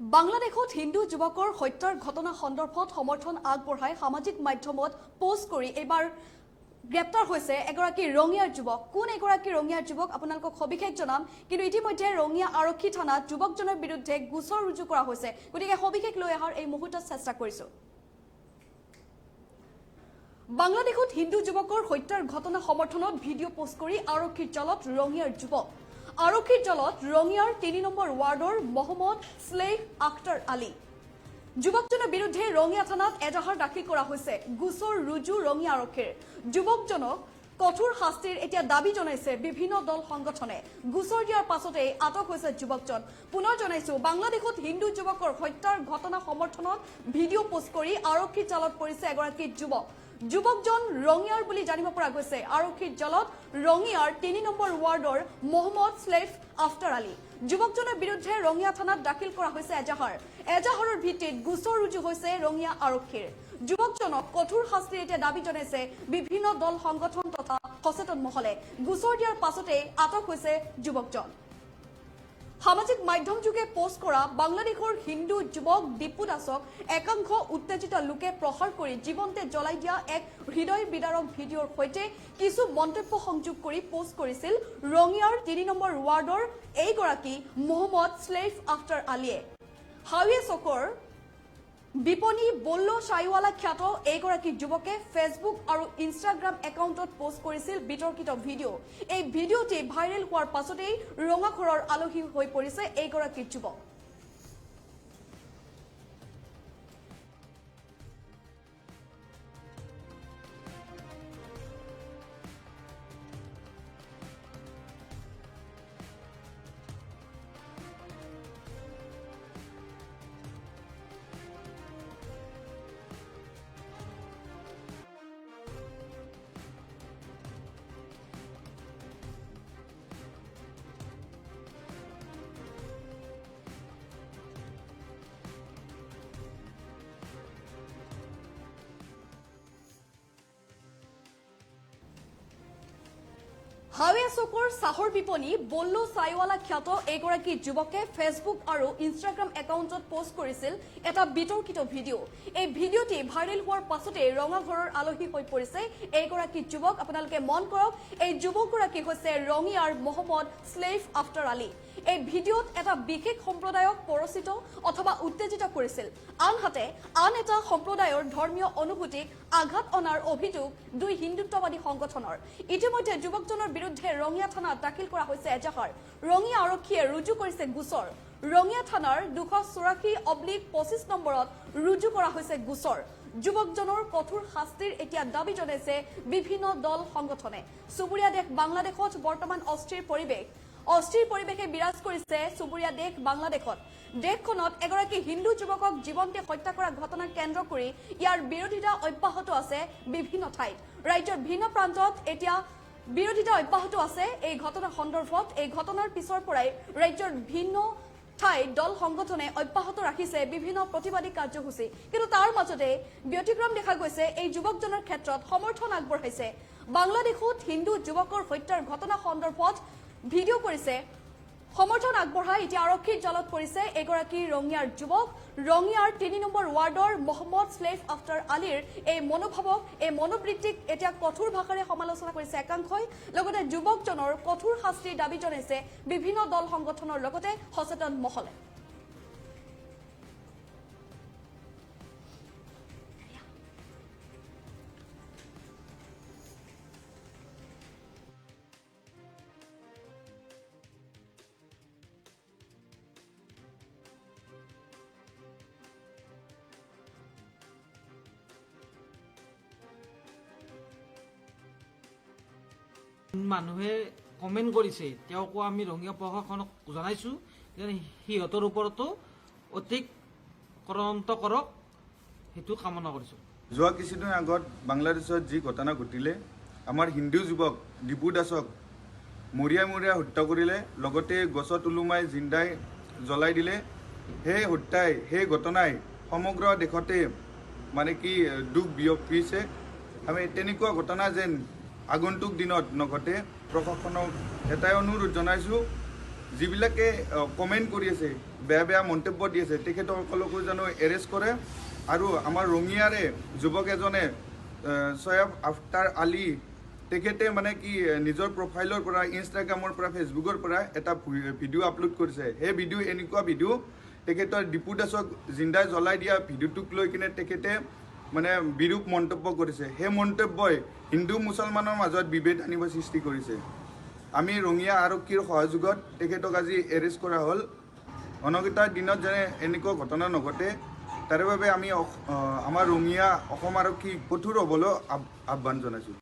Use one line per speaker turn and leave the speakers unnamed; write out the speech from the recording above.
বাংলাদেশত হিন্দু যুৱকৰ হত্যাৰ ঘটনা সন্দৰ্ভত সমৰ্থন আগবঢ়াই সামাজিক মাধ্যমত পোষ্ট কৰি এবাৰ গ্ৰেপ্তাৰ হৈছে এগৰাকী ৰঙিয়াৰ যুৱক। কোন এগৰাকী ৰঙিয়াৰ যুৱক আপোনালোকক সবিশেষ জনাম, কিন্তু ইতিমধ্যে ৰঙিয়া আৰক্ষী থানাত যুৱকজনৰ বিৰুদ্ধে গোচৰ ৰুজু কৰা হৈছে। গতিকে সবিশেষ লৈ অহাৰ এই মুহূৰ্তত চেষ্টা কৰিছো। বাংলাদেশত হিন্দু যুৱকৰ হত্যাৰ ঘটনা সমৰ্থনত ভিডিঅ' পোষ্ট কৰি আৰক্ষীৰ জালত ৰঙিয়াৰ যুৱক। আৰক্ষীৰ জালত ৰঙিয়াৰ ৩ নম্বৰ ৱাৰ্ডৰ মহম্মদ স্লেহ আখতাৰ আলী। যুৱকজনৰ বিৰুদ্ধে ৰঙিয়া থানাত এজাহাৰ দাখিল কৰা হৈছে। গোচৰ ৰুজু ৰঙিয়া আৰক্ষীৰ। যুৱকজনক কঠোৰ শাস্তিৰ এতিয়া দাবী জনাইছে বিভিন্ন দল সংগঠনে। গোচৰ দিয়াৰ পাছতেই আটক হৈছে যুৱকজন। পুনৰ জনাইছো, বাংলাদেশত হিন্দু যুৱকৰ হত্যাৰ ঘটনা সমৰ্থনত ভিডিঅ' পোষ্ট কৰি আৰক্ষীৰ জালত পৰিছে এগৰাকী যুৱক। যুৱকজন ৰঙিয়াৰ বুলি জানিব পৰা গৈছে। আৰক্ষীৰ জালত ৰঙিয়াৰ ৩ নম্বৰ ৱাৰ্ডৰ মহম্মদ স্লেহ আখতাৰ আলী। যুৱকজনৰ বিৰুদ্ধে ৰঙিয়া থানাত দাখিল কৰা হৈছে এজাহাৰ। এজাহাৰৰ ভিত্তিত গোচৰ ৰুজু হৈছে ৰঙিয়া আৰক্ষীৰ। যুৱকজনক কঠোৰ শাস্তিৰ এতিয়া দাবী জনাইছে বিভিন্ন দল সংগঠন তথা সচেতন মহলে। গোচৰ দিয়াৰ পাছতেই আটক হৈছে যুৱকজন। সামাজিক মাধ্যম যোগে পোষ্ট কৰা বাংলাদেশৰ হিন্দু যুৱক দীপু দাসক একাংশ উত্তেজিত লোকে প্ৰহাৰ কৰি জীৱন্তে জ্বলাই দিয়া এক হৃদয় বিদাৰক ভিডিঅ'ৰ সৈতে কিছু মন্তব্য সংযোগ কৰি পোষ্ট কৰিছিল ৰঙিয়াৰ ৩ নম্বৰ ৱাৰ্ডৰ এইগৰাকী মহম্মদ স্লেহ আখতাৰ আলীয়ে। হাউৱে চকৰ বিপণী বল্ল চাইৱালা খ্যাত এইগৰাকী যুৱকে ফেচবুক আৰু ইনষ্টাগ্ৰাম একাউণ্টত পোষ্ট কৰিছিল বিতৰ্কিত ভিডিঅ'। এই ভিডিঅ'টি ভাইৰেল হোৱাৰ পাছতেই ৰঙাঘৰৰ আলহী হৈ পৰিছে এইগৰাকী যুৱক। হাউৱে চকৰ চাহৰ বিপণী বল্ল চাইৱালা খ্যাত এইগৰাকী যুৱকে ফেচবুক আৰু ইনষ্টাগ্ৰাম একাউণ্টত পোষ্ট কৰিছিল এটা বিতৰ্কিত ভিডিঅ'। এই ভিডিঅ'টি ভাইৰেল হোৱাৰ পাছতে ৰঙাঘৰৰ আলহী হৈ পৰিছে এইগৰাকী যুৱক। আপোনালোকে মন কৰক, এই যুৱকগৰাকী হৈছে ৰঙিয়াৰ মহম্মদ স্লেহ আখতাৰ আলী। এই ভিডিঅ'ত এটা বিশেষ সম্প্ৰদায়ক পৰিচিত অথবা উত্তেজিত কৰিছিল। আনহাতে আন এটা সম্প্ৰদায়ৰ ধৰ্মীয় অনুভূতিক আঘাত অনাৰ অভিযোগ দুই হিন্দুত্ববাদী সংগঠনৰ। ইতিমধ্যে যুৱকজনৰ বিৰুদ্ধে ৰঙিয়া থানাত দাখিল কৰা হৈছে এজাহাৰ। ৰঙিয়া আৰক্ষীয়ে ৰুজু কৰিছে গোচৰ। ৰঙিয়া থানাৰ ২৮৪/২৫ নম্বৰত ৰুজু কৰা হৈছে গোচৰ। যুৱকজনৰ কঠোৰ শাস্তিৰ এতিয়া দাবী জনাইছে বিভিন্ন দল সংগঠনে। চুবুৰীয়া দেশ বাংলাদেশত বৰ্তমান অস্থিৰ পৰিৱেশে বিৰাজ কৰিছে চুবুৰীয়া দেশ বাংলাদেশত। দেশখনত এগৰাকী হিন্দু যুৱকক জীৱন্তে হত্যা কৰা ঘটনাক কেন্দ্ৰ কৰি ইয়াৰ বিৰোধিতা অব্যাহত আছে বিভিন্ন ঠাইত। ৰাজ্যৰ ভিন্ন প্ৰান্তত এতিয়া বিৰোধিতা অব্যাহত আছে এই ঘটনা সন্দৰ্ভত। এই ঘটনাৰ পিছৰ পৰাই ৰাজ্যৰ ভিন্ন ঠাইত দল সংগঠনে অব্যাহত ৰাখিছে বিভিন্ন প্ৰতিবাদী কাৰ্যসূচী। কিন্তু তাৰ মাজতে ব্যতিক্ৰম দেখা গৈছে এই যুৱকজনৰ ক্ষেত্ৰত সমৰ্থন আগবঢ়াইছে। বাংলাদেশত হিন্দু যুৱকৰ হত্যাৰ ঘটনা সন্দৰ্ভত ভিডিঅ' কৰিছে, সমৰ্থন আগবঢ়াই এতিয়া আৰক্ষীৰ জালত পৰিছে এগৰাকী ৰঙিয়াৰ যুৱক। ৰঙিয়াৰ ৩ নম্বৰ ৱাৰ্ডৰ মহম্মদ স্লেহ আখতাৰ আলীৰ এই মনোভাৱক, এই মনোবৃত্তিক এতিয়া কঠোৰ ভাষাৰে সমালোচনা কৰিছে একাংশই। লগতে যুৱকজনৰ কঠোৰ শাস্তিৰ দাবী জনাইছে বিভিন্ন দল সংগঠনৰ লগতে সচেতন মহলে।
মানুহে কমেণ্ট কৰিছে, তেওঁকো আমি ৰঙিয়া প্ৰশাসনক জনাইছোঁ যে সিহঁতৰ ওপৰতো অধিক তদন্ত কৰক, সেইটো কামনা কৰিছোঁ।
যোৱা কিছুদিন আগত বাংলাদেশত যি ঘটনা ঘটিলে, আমাৰ হিন্দু যুৱক দীপু দাসক মৰিয়াই হত্যা কৰিলে, লগতে গছত ওলোমাই জিন্দাই জ্বলাই দিলে। সেই ঘটনাই সমগ্ৰ দেশতে মানে কি দুখ বিয়পিছে। আমি তেনেকুৱা ঘটনা যেন আগন্তুক দিনত নঘটে প্ৰশাসনক এটাই অনুৰোধ জনাইছোঁ যিবিলাকে কমেণ্ট কৰি আছে বেয়া বেয়া মন্তব্য দি আছে তেখেতসকলকো জানো এৰেষ্ট কৰে আৰু আমাৰ ৰঙিয়াৰে যুৱক এজনে ছয়াব আফতাৰ আলী তেখেতে মানে কি নিজৰ প্ৰফাইলৰ পৰা ইনষ্টাগ্ৰামৰ পৰা ফেচবুকৰ পৰা এটা ভিডিঅ' আপলোড কৰিছে সেই ভিডিঅ' এনেকুৱা ভিডিঅ' তেখেতৰ ডিপু দাসক জিন্দাই জ্বলাই দিয়া ভিডিঅ'টোক লৈ কিনে তেখেতে মানে বিৰূপ মন্তব্য কৰিছে সেই মন্তব্যই হিন্দু মুছলমানৰ মাজত বিভেদ আনিব সৃষ্টি কৰিছে আমি ৰঙিয়া আৰক্ষীৰ সহযোগত তেখেতক আজি এৰেষ্ট কৰা হ'ল অনাগত দিনত যেনে এনেকুৱা ঘটনা নঘটে তাৰে বাবে আমি আমাৰ ৰঙিয়া অসম আৰক্ষীক কঠোৰ হ'বলৈ আহ্বান জনাইছোঁ